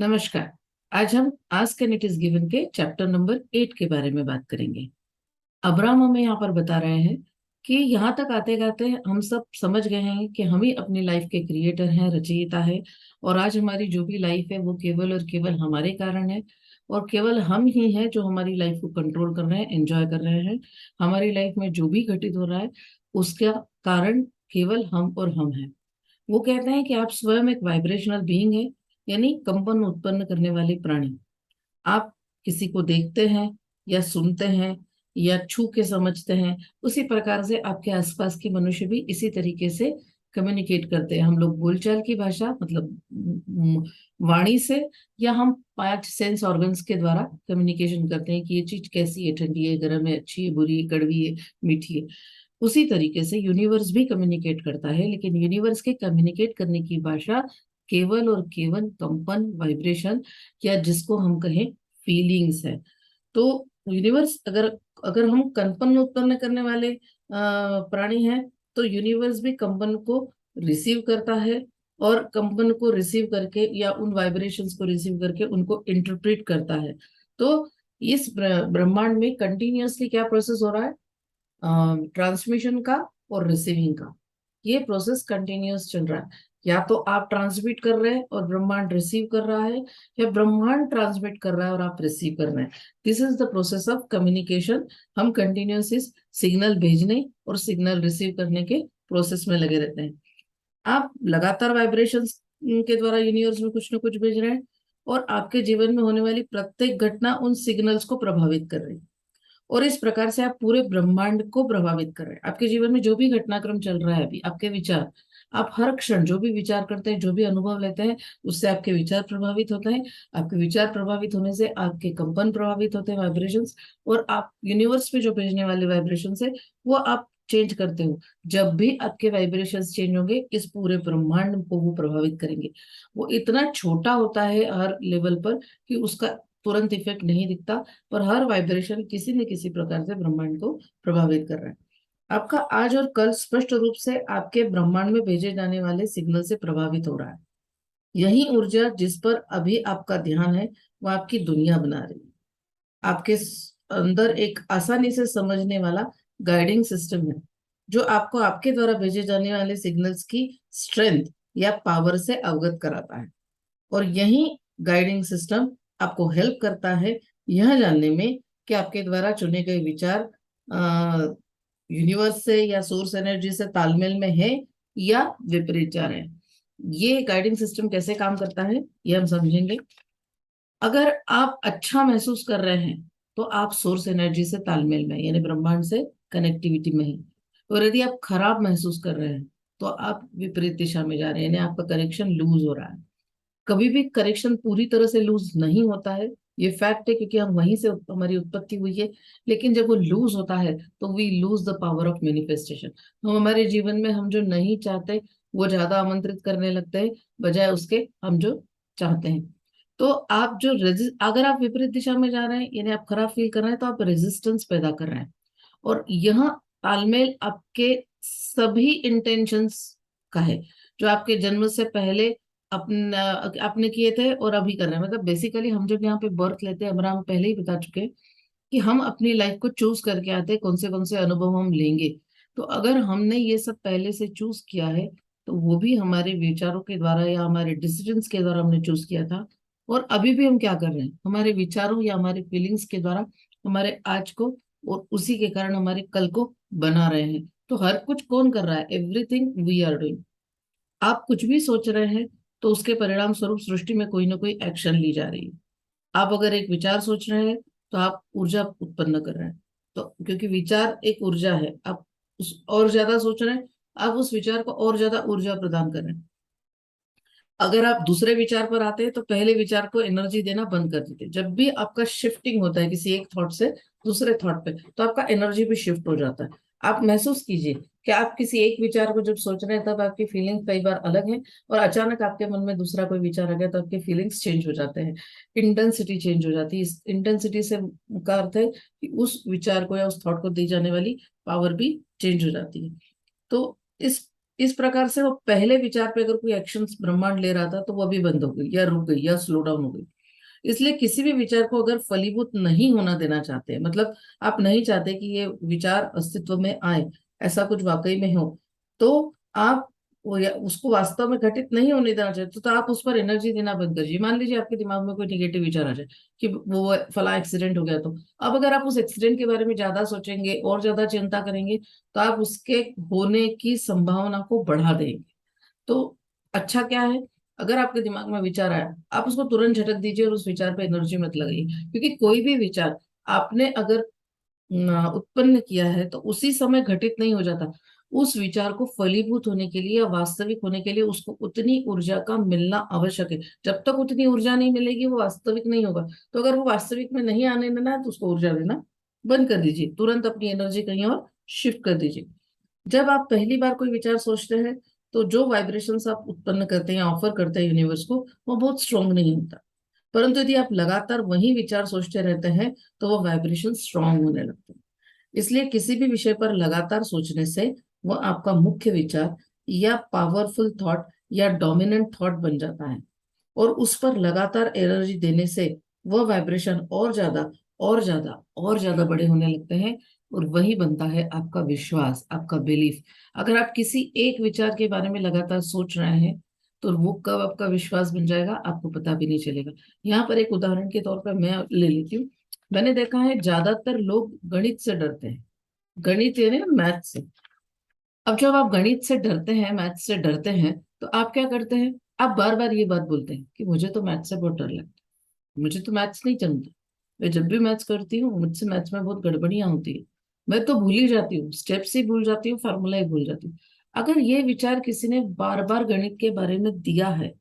नमस्कार। आज हम ask and it is given के चैप्टर नंबर 8 के बारे में बात करेंगे। अब्राहम हमें यहाँ पर बता रहे हैं कि यहाँ तक आते आते हम सब समझ गए हैं कि हम ही अपनी लाइफ के क्रिएटर हैं, रचयिता है। और आज हमारी जो भी लाइफ है वो केवल और केवल हमारे कारण है। और केवल हम ही हैं जो हमारी लाइफ को कंट्रोल कर रहे हैं, एंजॉय कर रहे हैं। हमारी लाइफ में जो भी घटित हो रहा है उसका कारण केवल हम और हम हैं। वो कहते हैं कि आप स्वयं एक वाइब्रेशनल बीइंग है, यानी कंपन उत्पन्न करने वाले प्राणी। आप किसी को देखते हैं या सुनते हैं या छू के समझते हैं, उसी प्रकार से आपके आसपास के मनुष्य भी इसी तरीके से कम्युनिकेट करते हैं। हम लोग बोलचाल की भाषा मतलब वाणी से, या हम 5 सेंस ऑर्गन्स के द्वारा कम्युनिकेशन करते हैं कि ये चीज कैसी है, ठंडी है, गर्म है, अच्छी है, बुरी है, कड़वी है, मीठी है। उसी तरीके से यूनिवर्स भी कम्युनिकेट करता है, लेकिन यूनिवर्स के कम्युनिकेट करने की भाषा केवल और केवल कंपन, वाइब्रेशन, या जिसको हम कहें फीलिंग्स है। तो यूनिवर्स अगर अगर हम कंपन उत्पन्न करने वाले प्राणी हैं, तो यूनिवर्स भी कंपन को रिसीव करता है। और कंपन को रिसीव करके या उन वाइब्रेशंस को रिसीव करके उनको इंटरप्रेट करता है। तो इस ब्रह्मांड में कंटिन्यूअसली क्या प्रोसेस हो रहा है? ट्रांसमिशन का और रिसीविंग का। ये प्रोसेस कंटिन्यूअस चल रहा है। या तो आप ट्रांसमिट कर रहे हैं और ब्रह्मांड रिसीव कर रहा है, या ब्रह्मांड ट्रांसमिट कर रहा है और आप रिसीव कर रहे हैं। This is the process of communication. हम कंटिन्यूअस इस सिग्नल भेजने और सिग्नल रिसीव करने के प्रोसेस में लगे रहते हैं। आप लगातार वाइब्रेशंस के द्वारा यूनिवर्स में कुछ ना कुछ भेज रहे हैं, और आपके जीवन में होने वाली प्रत्येक घटना उन सिग्नल्स को प्रभावित कर रही है। और इस प्रकार से आप पूरे ब्रह्मांड को प्रभावित कर रहे हैं। आपके जीवन में जो भी घटनाक्रम चल रहा है अभी, आपके विचार, आप हर क्षण जो भी विचार करते हैं, जो भी अनुभव लेते हैं, उससे आपके विचार प्रभावित होते हैं। आपके विचार प्रभावित होने से आपके कंपन प्रभावित होते हैं, वाइब्रेशंस। और आप यूनिवर्स में जो भेजने वाले वाइब्रेशंस है वो आप चेंज करते हो। जब भी आपके वाइब्रेशंस चेंज होंगे, इस पूरे ब्रह्मांड को वो प्रभावित करेंगे। वो इतना छोटा होता है हर लेवल पर कि उसका तुरंत इफेक्ट नहीं दिखता, पर हर वाइब्रेशन किसी न किसी प्रकार से ब्रह्मांड को प्रभावित कर रहा है। आपका आज और कल स्पष्ट रूप से आपके ब्रह्मांड में भेजे जाने वाले सिग्नल से प्रभावित हो रहा है। यही ऊर्जा जिस पर अभी आपका ध्यान है वो आपकी दुनिया बना रही है। आपके अंदर एक आसानी से समझने वाला गाइडिंग सिस्टम है, जो आपको आपके द्वारा भेजे जाने वाले सिग्नल्स की स्ट्रेंथ या पावर से अवगत कराता है। और यही गाइडिंग सिस्टम आपको हेल्प करता है यह जानने में कि आपके द्वारा चुने गए विचार यूनिवर्स से या सोर्स एनर्जी से तालमेल में है या विपरीत जा रहे हैं। ये गाइडिंग सिस्टम कैसे काम करता है ये हम समझेंगे। अगर आप अच्छा महसूस कर रहे हैं तो आप सोर्स एनर्जी से तालमेल में, यानी ब्रह्मांड से कनेक्टिविटी में हैं। और यदि आप खराब महसूस कर रहे हैं तो आप विपरीत दिशा में जा रहे हैं, यानी आपका कनेक्शन लूज हो रहा है। कभी भी करेक्शन पूरी तरह से लूज नहीं होता है, ये फैक्ट है, क्योंकि हम वहीं से हमारी उत्पत्ति हुई है। लेकिन जब वो लूज होता है तो we lose the power of manifestation. हम हमारे जीवन में हम जो नहीं चाहते वो ज्यादा आमंत्रित करने लगते हैं, बजाय उसके हम जो चाहते हैं। तो आप जो अगर आप विपरीत दिशा में जा रहे हैं, यानी आप खराब फील कर रहे हैं, तो आप रेजिस्टेंस पैदा कर रहे हैं। और यह तालमेल आपके सभी इंटेंशंस का है, जो आपके जन्म से पहले अपना आपने किए थे और अभी कर रहे हैं। मतलब बेसिकली हम जब यहाँ पे बर्थ लेते हैं, हमारा हम पहले ही बता चुके हैं कि हम अपनी लाइफ को चूज करके आते हैं, कौन से अनुभव हम लेंगे। तो अगर हमने ये सब पहले से चूज किया है, तो वो भी हमारे विचारों के द्वारा या हमारे डिसीजंस के द्वारा हमने चूज किया था। और अभी भी हम क्या कर रहे हैं, हमारे विचारों या हमारे फीलिंग्स के द्वारा हमारे आज को, और उसी के कारण हमारे कल को बना रहे हैं। तो हर कुछ कौन कर रहा है? Everything we are doing. आप कुछ भी सोच रहे हैं तो उसके परिणाम स्वरूप सृष्टि में कोई ना कोई एक्शन ली जा रही है। आप अगर एक विचार सोच रहे हैं तो आप ऊर्जा उत्पन्न कर रहे हैं। तो क्योंकि विचार एक ऊर्जा है, आप उस और ज्यादा सोच रहे हैं, आप उस विचार को और ज्यादा ऊर्जा प्रदान कर रहे हैं। अगर आप दूसरे विचार पर आते हैं तो पहले विचार को एनर्जी देना बंद कर देते हैं। जब भी आपका शिफ्टिंग होता है किसी एक थॉट से दूसरे थॉट पे, तो आपका एनर्जी भी शिफ्ट हो जाता है। आप महसूस कीजिए कि आप किसी एक विचार को जब सोच रहे हैं तब आपकी फीलिंग्स कई बार अलग है, और अचानक आपके मन में दूसरा कोई विचार आ गया तो आपके फीलिंग्स चेंज हो जाते हैं, इंटेंसिटी चेंज हो जाती है। इस इंटेंसिटी से का अर्थ है कि उस विचार को या उस थॉट को दी जाने वाली पावर भी चेंज हो जाती है। तो इस इस प्रकार से वो पहले विचार पे अगर कोई एक्शन ब्रह्मांड ले रहा था तो वो अभी बंद हो गई या रुक गई या स्लो डाउन हो गई। इसलिए किसी भी विचार को अगर फलीभूत नहीं होना देना चाहते, मतलब आप नहीं चाहते कि ये विचार अस्तित्व में आए, ऐसा कुछ वाकई में हो, तो आप उसको वास्तव में घटित नहीं होने देना चाहते, तो आप उस पर एनर्जी देना बंद करिए। मान लीजिए आपके दिमाग में कोई निगेटिव विचार आ जाए कि वो फला एक्सीडेंट हो गया, तो अब अगर आप उस एक्सीडेंट के बारे में ज्यादा सोचेंगे और ज्यादा चिंता करेंगे तो आप उसके होने की संभावना को बढ़ा देंगे। तो अच्छा क्या है, अगर आपके दिमाग में विचार आया, आप उसको तुरंत झटक दीजिए और उस विचार पे एनर्जी मत लगाइए, क्योंकि कोई भी विचार आपने अगर उत्पन्न किया है तो उसी समय घटित नहीं हो जाता। उस विचार को फलीभूत होने के लिए या वास्तविक होने के लिए उसको उतनी ऊर्जा का मिलना आवश्यक है। जब तक उतनी ऊर्जा नहीं मिलेगी वो वास्तविक नहीं होगा। तो अगर वो वास्तविक में नहीं आने देना है तो उसको ऊर्जा देना बंद कर दीजिए, तुरंत अपनी एनर्जी कहीं और शिफ्ट कर दीजिए। जब आप पहली बार कोई विचार सोचते हैं तो जो वाइब्रेशंस आप उत्पन्न करते हैं, ऑफर करते हैं यूनिवर्स को, वो बहुत स्ट्रांग नहीं होता। परंतु यदि आप लगातार वही विचार सोचते रहते हैं तो वो वाइब्रेशन स्ट्रांग होने लगते हैं। इसलिए किसी भी विषय पर लगातार सोचने से वो आपका मुख्य विचार या पावरफुल थॉट या डोमिनेंट थॉट बन जाता है, और उस पर लगातार एनर्जी देने से वह वाइब्रेशन और ज्यादा और ज्यादा और ज्यादा बड़े होने लगते हैं, और वही बनता है आपका विश्वास, आपका बिलीफ। अगर आप किसी एक विचार के बारे में लगातार सोच रहे हैं तो वो कब आपका विश्वास बन जाएगा आपको पता भी नहीं चलेगा। यहाँ पर एक उदाहरण के तौर पर मैं ले लेती हूँ। मैंने देखा है ज्यादातर लोग गणित से डरते हैं, गणित यानी मैथ से। अब जब आप गणित से डरते हैं, मैथ से डरते हैं, तो आप क्या करते हैं, आप बार बार ये बात बोलते हैं कि मुझे तो मैथ से बहुत डर लगता है, मुझे तो मैथ्स नहीं जमता, मैं जब भी मैथ्स करती हूँ मुझसे मैथ्स में बहुत गड़बड़ियां होती है, मैं तो भूल ही जाती हूँ, स्टेप्स ही भूल जाती हूँ, फार्मूला ही भूल जाती हूँ। अगर ये विचार किसी ने बार बार गणित के बारे में दिया है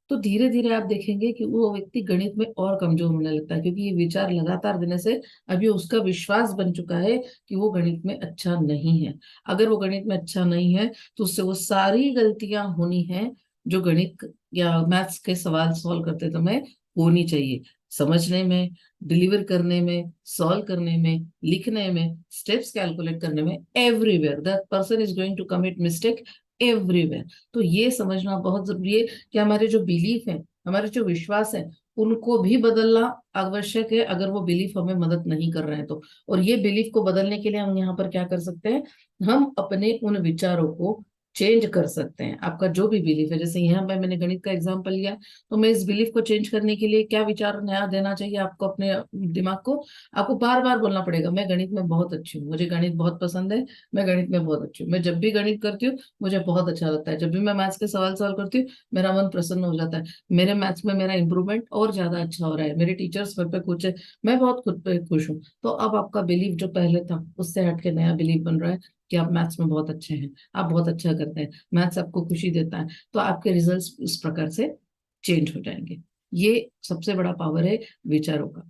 तो धीरे धीरे आप देखेंगे कि वो व्यक्ति गणित में और कमजोर होने लगता है, क्योंकि ये विचार लगातार देने से अभी उसका विश्वास बन चुका है कि वो गणित में अच्छा नहीं है। अगर वो गणित में अच्छा नहीं है तो उससे वो सारी गलतियां होनी है जो गणित या मैथ्स के सवाल सॉल्व करते समय होनी चाहिए, समझने में, डिलीवर करने में, सॉल्व करने में, लिखने में, स्टेप्स कैलकुलेट करने में, everywhere that person is going to commit mistake everywhere. तो ये समझना बहुत जरूरी है कि हमारे जो बिलीफ है, हमारे जो विश्वास है, उनको भी बदलना आवश्यक है अगर वो बिलीफ हमें मदद नहीं कर रहे हैं तो। और ये बिलीफ को बदलने के लिए हम यहाँ पर क्या कर सकते हैं, हम अपने उन विचारों को चेंज कर सकते हैं। आपका जो भी बिलीफ है, जैसे यहाँ पे मैंने गणित का एग्जांपल लिया, तो मैं इस बिलीफ को चेंज करने के लिए क्या विचार नया देना चाहिए आपको अपने दिमाग को, आपको बार बार बोलना पड़ेगा मैं गणित में बहुत अच्छी हूँ, मुझे गणित बहुत पसंद है, मैं गणित में बहुत अच्छी हूँ, मैं जब भी गणित करती हूँ मुझे बहुत अच्छा लगता है, जब भी मैं मैथ्स के सवाल सॉल्व करती हूँ मेरा मन प्रसन्न हो जाता है, मेरे मैथ्स में मेरा इंप्रूवमेंट और ज्यादा अच्छा हो रहा है, मेरे टीचर्स मेरे पे खुश है, मैं बहुत खुद पे खुश हूँ। तो अब आपका बिलीव जो पहले था उससे हट के नया बिलीव बन रहा है कि आप मैथ्स में बहुत अच्छे हैं, आप बहुत अच्छा करते हैं, मैथ्स आपको खुशी देता है, तो आपके रिजल्ट्स उस प्रकार से चेंज हो जाएंगे। ये सबसे बड़ा पावर है विचारों का।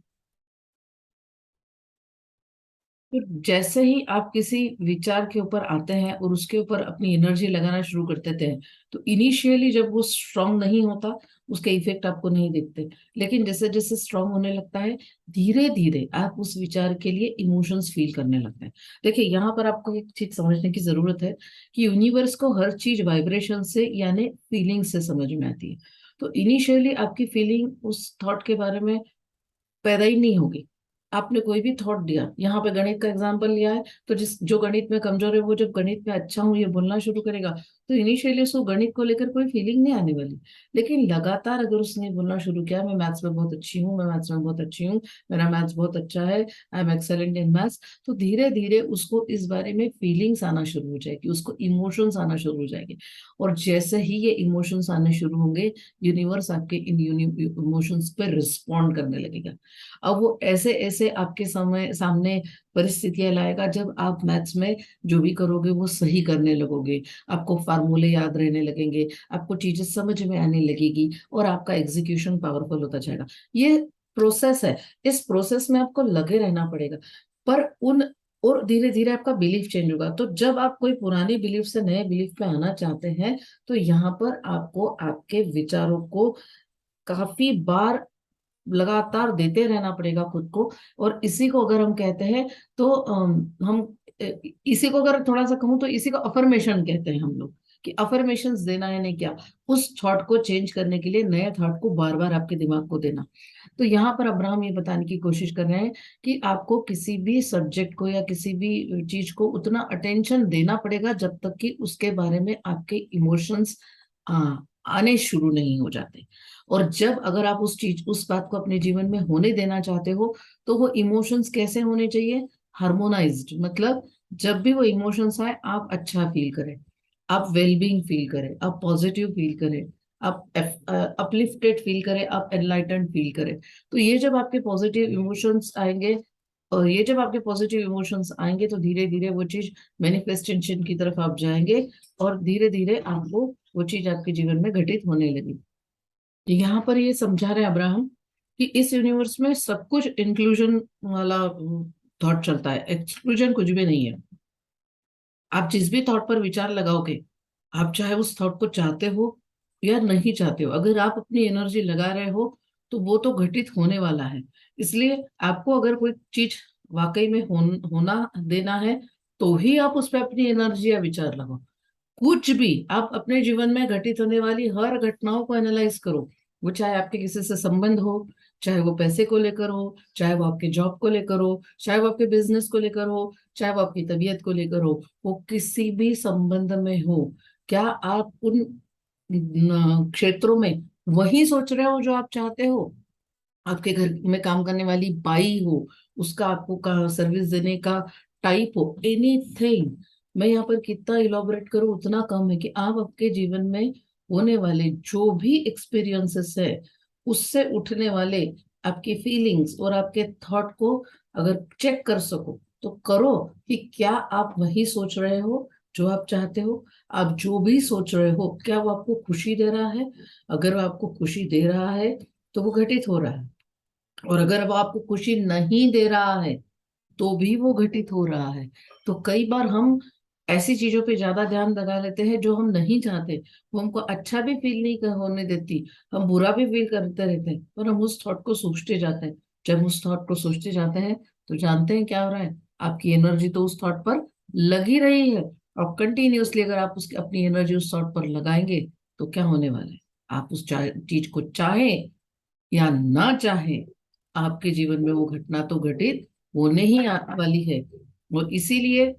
तो जैसे ही आप किसी विचार के ऊपर आते हैं और उसके ऊपर अपनी एनर्जी लगाना शुरू कर देते हैं, तो इनिशियली जब वो स्ट्रांग नहीं होता उसके इफेक्ट आपको नहीं दिखते, लेकिन जैसे जैसे स्ट्रांग होने लगता है धीरे धीरे आप उस विचार के लिए इमोशंस फील करने लगते हैं। देखिए यहाँ पर आपको एक चीज समझने की जरूरत है कि यूनिवर्स को हर चीज वाइब्रेशन से यानी फीलिंग से समझ में आती है। तो इनिशियली आपकी फीलिंग उस थॉट के बारे में पैदा ही नहीं होगी। आपने कोई भी थॉट दिया, यहाँ पे गणित का एग्जांपल लिया है, तो जिस जो गणित में कमजोर है वो जब गणित में अच्छा हूँ ये बोलना शुरू करेगा तो इनिशियली उसको गणित को लेकर कोई फीलिंग नहीं आने वाली। लेकिन लगातार अगर उसने बोलना शुरू किया मैं मैथ्स में बहुत अच्छी हूँ, मैं मैथ्स में बहुत अच्छी हूँ, मेरा मैथ्स बहुत अच्छा है, I am excellent in maths, तो धीरे धीरे उसको इस बारे में फीलिंग्स आना शुरू हो जाएगी, उसको इमोशंस आना शुरू हो जाएंगे। और जैसे ही ये इमोशंस आने शुरू होंगे यूनिवर्स आपके इन इमोशंस पर रिस्पॉन्ड करने लगेगा। अब वो ऐसे ऐसे आपके समय सामने परिस्थितियां लाएगा जब आप मैथ्स में जो भी करोगे वो सही करने लगोगे, आपको फार्मूले याद रहने लगेंगे, आपको चीजें समझ में आने लगेगी और आपका एग्जीक्यूशन पावरफुल होता जाएगा। ये प्रोसेस है, इस प्रोसेस में आपको लगे रहना पड़ेगा। पर उन और धीरे धीरे आपका बिलीफ चेंज होगा। तो जब आप कोई पुरानी बिलीफ से नए बिलीफ पे आना चाहते हैं तो यहाँ पर आपको आपके विचारों को काफी बार लगातार देते रहना पड़ेगा खुद को। और इसी को अगर हम कहते हैं तो हम इसी को अगर थोड़ा सा कहूँ तो इसी को अफर्मेशन कहते हैं हम लोग, कि अफर्मेशंस देना है नहीं क्या, उस थॉट को चेंज करने के लिए नए थॉट को बार बार आपके दिमाग को देना। तो यहाँ पर अब्राहम ये बताने की कोशिश कर रहे हैं कि आपको किसी भी सब्जेक्ट को या किसी भी चीज को उतना अटेंशन देना पड़ेगा जब तक कि उसके बारे में आपके इमोशंस आने शुरू नहीं हो जाते। और जब अगर आप उस बात को अपने जीवन में होने देना चाहते हो, तो वो इमोशंस कैसे होने चाहिए, हार्मोनाइज्ड। मतलब जब भी वो इमोशंस आए आप अच्छा फील करें, आप वेलबींग फील करें, आप पॉजिटिव फील करें, आप अपलिफ्टेड फील करें, आप एनलाइटेंड फील करें। तो ये जब आपके पॉजिटिव इमोशंस आएंगे, और ये जब आपके पॉजिटिव इमोशंस आएंगे, तो धीरे धीरे वो चीज मैनिफेस्टेशन की तरफ आप जाएंगे, और धीरे धीरे आपको वो चीज आपके जीवन में घटित होने लगी। यहाँ पर ये समझा रहे अब्राहम कि इस यूनिवर्स में सब कुछ इंक्लूजन वाला थॉट चलता है, एक्सक्लूजन कुछ भी नहीं है। आप जिस भी थॉट पर विचार लगाओगे, आप चाहे उस थॉट को चाहते हो या नहीं चाहते हो, अगर आप अपनी एनर्जी लगा रहे हो तो वो तो घटित होने वाला है। इसलिए आपको अगर कोई चीज वाकई में होना देना है, तो ही आप उस पर अपनी एनर्जी या विचार लगाओ। कुछ भी आप अपने जीवन में घटित होने वाली हर घटनाओं को एनालाइज करो, वो चाहे आपके किसी से संबंध हो, चाहे वो पैसे को लेकर हो, चाहे वो आपके जॉब को लेकर हो, चाहे वो आपके बिजनेस को लेकर हो, चाहे वो आपकी तबीयत को लेकर हो, वो किसी भी संबंध में हो, क्या आप उन क्षेत्रों में वही सोच रहे हो जो आप चाहते हो? आपके घर में काम करने वाली बाई हो, उसका आपको का सर्विस देने का टाइप हो, एनीथिंग। मैं यहाँ पर कितना इलाबोरेट करूँ उतना कम है कि आप आपके जीवन में होने वाले जो भी एक्सपीरियंसेस है, उससे उठने वाले आपकी फीलिंग्स और आपके थॉट को अगर चेक कर सको तो करो कि क्या आप वही सोच रहे हो जो आप चाहते हो। आप जो भी सोच रहे हो, क्या वो आपको खुशी दे रहा है? अगर वो आपको खुशी दे रहा है तो वो घटित हो रहा है, और अगर वो आपको खुशी नहीं दे रहा है तो भी वो घटित हो रहा है। तो कई बार हम ऐसी चीजों पे ज्यादा ध्यान लगा लेते हैं जो हम नहीं चाहते, वो हमको अच्छा भी फील नहीं होने देती, हम बुरा भी फील करते रहते हैं, पर हम उस थॉट को सोचते जाते हैं। जब उस थॉट को सोचते जाते हैं तो जानते हैं क्या हो रहा है, आपकी एनर्जी तो उस थॉट पर लगी रही है। और कंटिन्यूअसली अगर आप उसकी अपनी एनर्जी उस थॉट पर लगाएंगे तो क्या होने वाला है, आप उस चीज को चाहें या ना चाहे, आपके जीवन में वो घटना तो घटित होने ही वाली है। और इसीलिए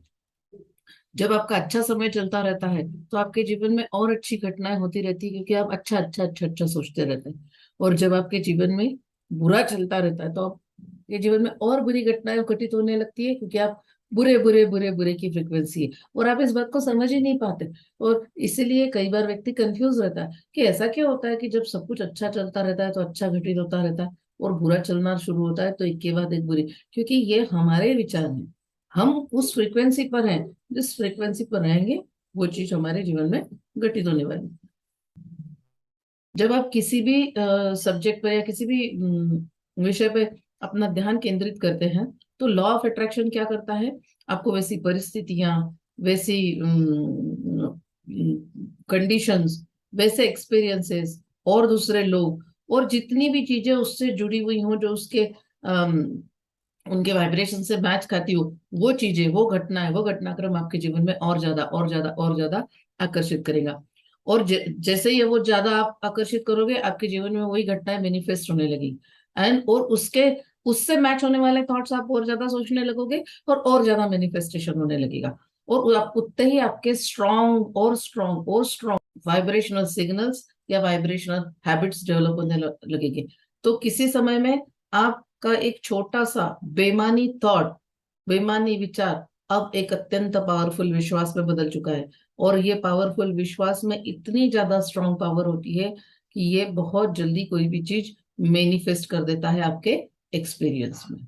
जब आपका अच्छा समय चलता रहता है तो आपके जीवन में और अच्छी घटनाएं होती रहती है, क्योंकि आप अच्छा अच्छा अच्छा अच्छा सोचते रहते हैं। और जब आपके जीवन में बुरा चलता रहता है तो आपके जीवन में और बुरी घटनाएं घटित होने लगती है, क्योंकि आप बुरे बुरे बुरे बुरे की फ्रिक्वेंसी है, और आप इस बात को समझ ही नहीं पाते। और इसीलिए कई बार व्यक्ति कंफ्यूज रहता है कि ऐसा क्यों होता है कि जब सब कुछ अच्छा चलता रहता है तो अच्छा घटित होता रहता है, और बुरा चलना शुरू होता है तो एक के बाद एक बुरी। क्योंकि ये हमारे विचार हैं, हम उस फ्रीक्वेंसी पर हैं, जिस फ्रीक्वेंसी पर रहेंगे वो चीज हमारे जीवन में घटित होने वाली है। जब आप किसी भी सब्जेक्ट पर या किसी भी विषय पे अपना ध्यान केंद्रित करते हैं, तो लॉ ऑफ अट्रैक्शन क्या करता है, आपको वैसी परिस्थितियां, वैसी कंडीशंस, वैसे एक्सपीरियंसेस, और दूसरे लोग, और जितनी भी चीजें उससे जुड़ी हुई हों जो उसके उनके वाइब्रेशन से मैच खाती हो, वो चीजें, वो घटना है, वो घटनाक्रम आपके जीवन में और ज्यादा और ज्यादा और ज्यादा आकर्षित करेगा। और जैसे ही वो ज्यादा आप आकर्षित करोगे, आपके जीवन में वही घटनाएं मैनिफेस्ट होने लगी। एंड और उसके उससे मैच होने वाले थॉट्स आप और ज्यादा सोचने लगोगे, और ज्यादा मैनिफेस्टेशन होने लगेगा। और आप उतने ही आपके स्ट्रॉन्ग और स्ट्रॉन्ग और स्ट्रॉन्ग वाइब्रेशनल सिग्नल्स या वाइब्रेशनल हैबिट्स डेवलप होने लगेंगे। तो किसी समय में आपका एक छोटा सा बेमानी थॉट, बेमानी विचार, अब एक अत्यंत पावरफुल विश्वास में बदल चुका है। और ये पावरफुल विश्वास में इतनी ज्यादा स्ट्रांग पावर होती है कि ये बहुत जल्दी कोई भी चीज मैनिफेस्ट कर देता है आपके एक्सपीरियंस में।